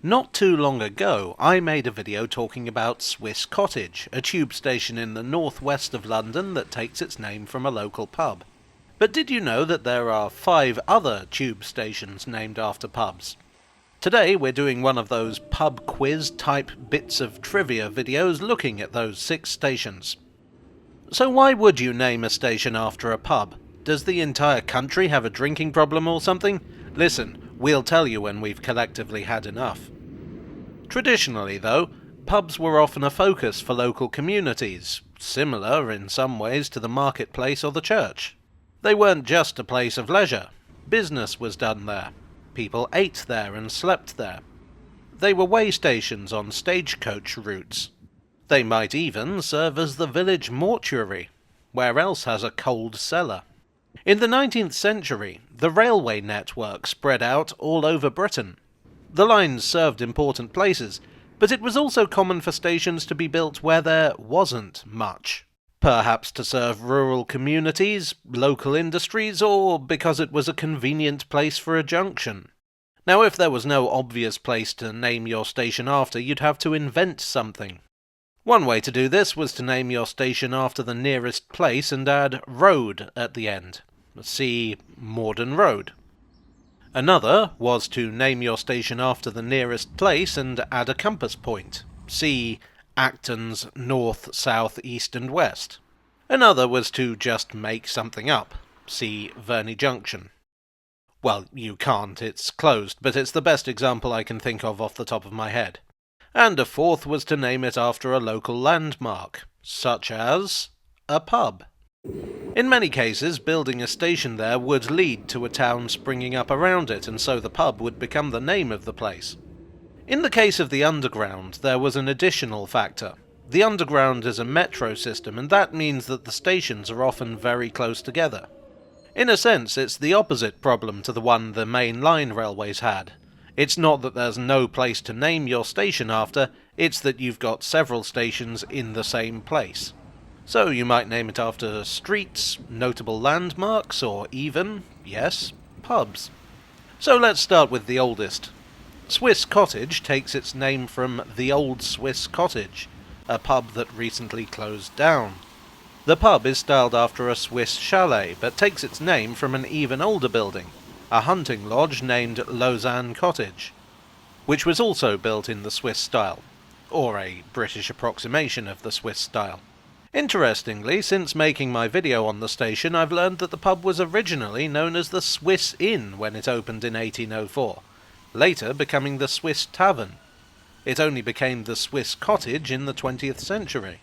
Not too long ago, I made a video talking about Swiss Cottage, a tube station in the northwest of London that takes its name from a local pub. But did you know that there are 5 other tube stations named after pubs? Today we're doing one of those pub quiz type bits of trivia videos looking at those 6 stations. So why would you name a station after a pub? Does the entire country have a drinking problem or something? Listen, we'll tell you when we've collectively had enough. Traditionally, though, pubs were often a focus for local communities, similar in some ways to the marketplace or the church. They weren't just a place of leisure. Business was done there. People ate there and slept there. They were way stations on stagecoach routes. They might even serve as the village mortuary. Where else has a cold cellar? In the 19th century, the railway network spread out all over Britain. The lines served important places, but it was also common for stations to be built where there wasn't much. Perhaps to serve rural communities, local industries, or because it was a convenient place for a junction. Now, if there was no obvious place to name your station after, you'd have to invent something. One way to do this was to name your station after the nearest place and add road at the end. See Morden Road. Another was to name your station after the nearest place and add a compass point. See Acton's north, south, east and west. Another was to just make something up. See Verney Junction. Well, you can't, it's closed, but it's the best example I can think of off the top of my head. And a fourth was to name it after a local landmark, such as a pub. In many cases, building a station there would lead to a town springing up around it, and so the pub would become the name of the place. In the case of the Underground, there was an additional factor. The Underground is a metro system, and that means that the stations are often very close together. In a sense, it's the opposite problem to the one the main line railways had. It's not that there's no place to name your station after, it's that you've got several stations in the same place. So you might name it after streets, notable landmarks, or even, yes, pubs. So let's start with the oldest. Swiss Cottage takes its name from the Old Swiss Cottage, a pub that recently closed down. The pub is styled after a Swiss chalet, but takes its name from an even older building, a hunting lodge named Lausanne Cottage, which was also built in the Swiss style, or a British approximation of the Swiss style. Interestingly, since making my video on the station, I've learned that the pub was originally known as the Swiss Inn when it opened in 1804, later becoming the Swiss Tavern. It only became the Swiss Cottage in the 20th century.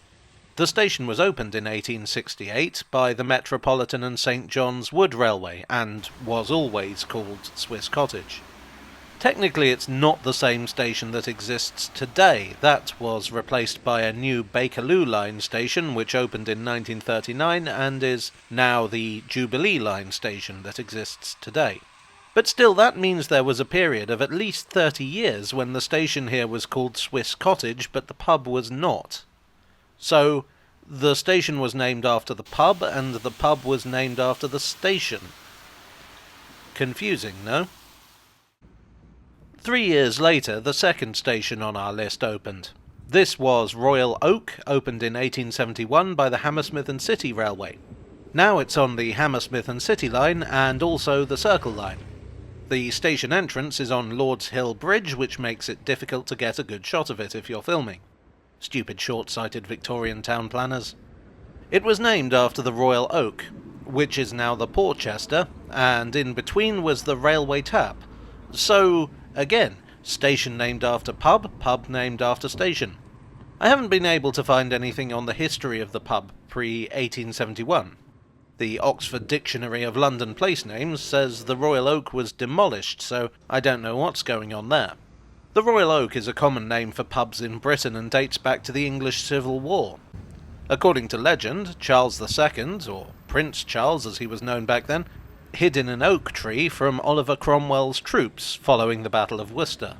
The station was opened in 1868 by the Metropolitan and St John's Wood Railway, and was always called Swiss Cottage. Technically it's not the same station that exists today. That was replaced by a new Bakerloo Line station which opened in 1939 and is now the Jubilee Line station that exists today. But still, that means there was a period of at least 30 years when the station here was called Swiss Cottage but the pub was not. So, the station was named after the pub and the pub was named after the station. Confusing, no? 3 years later, the second station on our list opened. This was Royal Oak, opened in 1871 by the Hammersmith and City Railway. Now it's on the Hammersmith and City line and also the Circle line. The station entrance is on Lord's Hill Bridge, which makes it difficult to get a good shot of it if you're filming. Stupid short-sighted Victorian town planners. It was named after the Royal Oak, which is now the Porchester, and in between was the railway tap. So, again, station named after pub, pub named after station. I haven't been able to find anything on the history of the pub pre-1871. The Oxford Dictionary of London Place Names says the Royal Oak was demolished, so I don't know what's going on there. The Royal Oak is a common name for pubs in Britain and dates back to the English Civil War. According to legend, Charles II, or Prince Charles as he was known back then, hid in an oak tree from Oliver Cromwell's troops following the Battle of Worcester.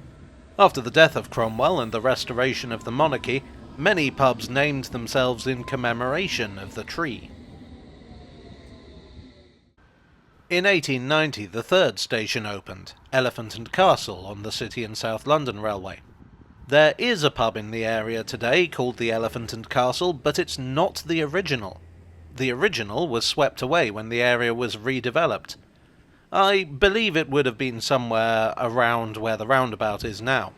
After the death of Cromwell and the restoration of the monarchy, many pubs named themselves in commemoration of the tree. In 1890 the third station opened, Elephant and Castle, on the City and South London Railway. There is a pub in the area today called the Elephant and Castle, but it's not the original. The original was swept away when the area was redeveloped. I believe it would have been somewhere around where the roundabout is now.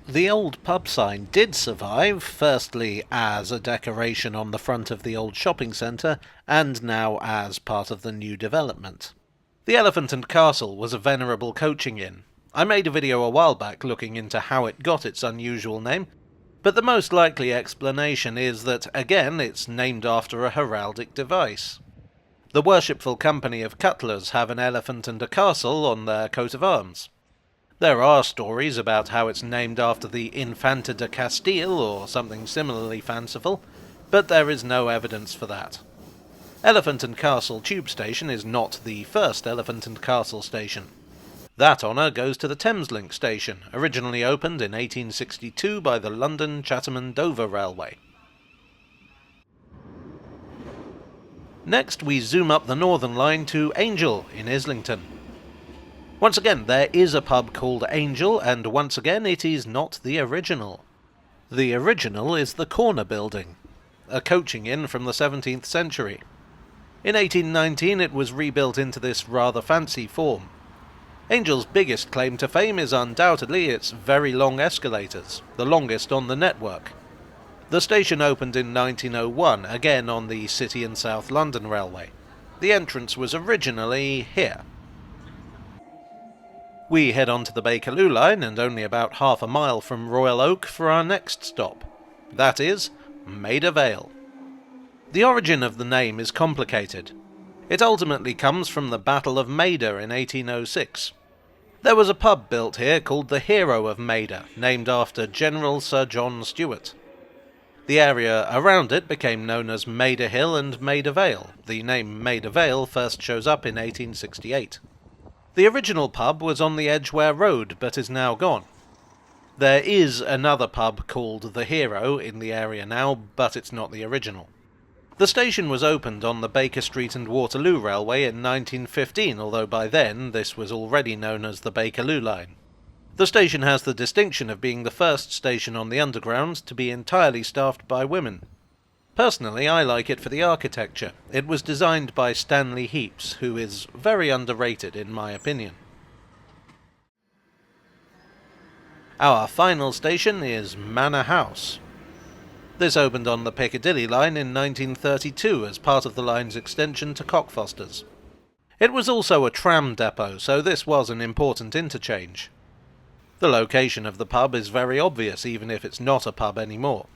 The old pub sign did survive, firstly as a decoration on the front of the old shopping centre, and now as part of the new development. The Elephant and Castle was a venerable coaching inn. I made a video a while back looking into how it got its unusual name, but the most likely explanation is that, again, it's named after a heraldic device. The Worshipful Company of Cutlers have an elephant and a castle on their coat of arms. There are stories about how it's named after the Infanta de Castile or something similarly fanciful, but there is no evidence for that. Elephant and Castle Tube Station is not the first Elephant and Castle station. That honour goes to the Thameslink station, originally opened in 1862 by the London, Chatham and Dover Railway. Next we zoom up the Northern Line to Angel in Islington. Once again, there is a pub called Angel, and once again it is not the original. The original is the Corner Building, a coaching inn from the 17th century. In 1819 it was rebuilt into this rather fancy form. Angel's biggest claim to fame is undoubtedly its very long escalators, the longest on the network. The station opened in 1901, again on the City and South London Railway. The entrance was originally here. We head on to the Bakerloo line, and only about half a mile from Royal Oak for our next stop. That is, Maida Vale. The origin of the name is complicated. It ultimately comes from the Battle of Maida in 1806. There was a pub built here called the Hero of Maida, named after General Sir John Stuart. The area around it became known as Maida Hill and Maida Vale. The name Maida Vale first shows up in 1868. The original pub was on the Edgware Road, but is now gone. There is another pub called The Hero in the area now, but it's not the original. The station was opened on the Baker Street and Waterloo Railway in 1915, although by then this was already known as the Bakerloo Line. The station has the distinction of being the first station on the Underground to be entirely staffed by women. Personally, I like it for the architecture. It was designed by Stanley Heaps, who is very underrated in my opinion. Our final station is Manor House. This opened on the Piccadilly line in 1932 as part of the line's extension to Cockfosters. It was also a tram depot, so this was an important interchange. The location of the pub is very obvious, even if it's not a pub anymore.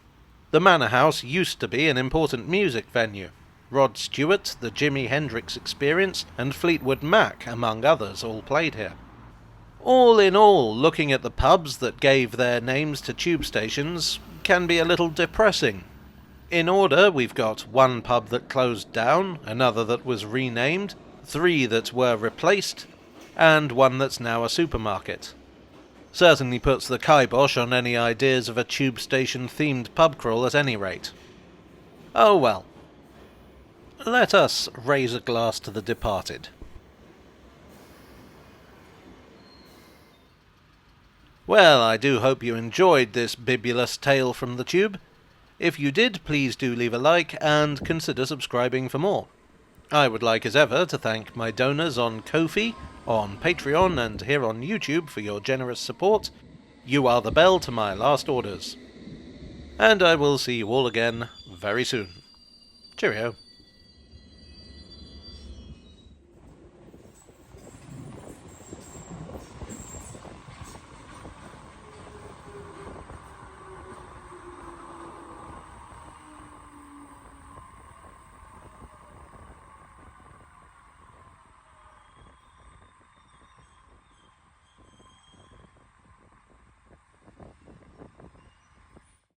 The Manor House used to be an important music venue. Rod Stewart, the Jimi Hendrix Experience, and Fleetwood Mac, among others, all played here. All in all, looking at the pubs that gave their names to tube stations can be a little depressing. In order, we've got one pub that closed down, another that was renamed, 3 that were replaced, and one that's now a supermarket. Certainly puts the kibosh on any ideas of a tube station-themed pub crawl at any rate. Oh well. Let us raise a glass to the departed. Well, I do hope you enjoyed this bibulous tale from the tube. If you did, please do leave a like and consider subscribing for more. I would like as ever to thank my donors on Ko-fi, on Patreon and here on YouTube for your generous support. You are the bell to my last orders. And I will see you all again very soon. Cheerio.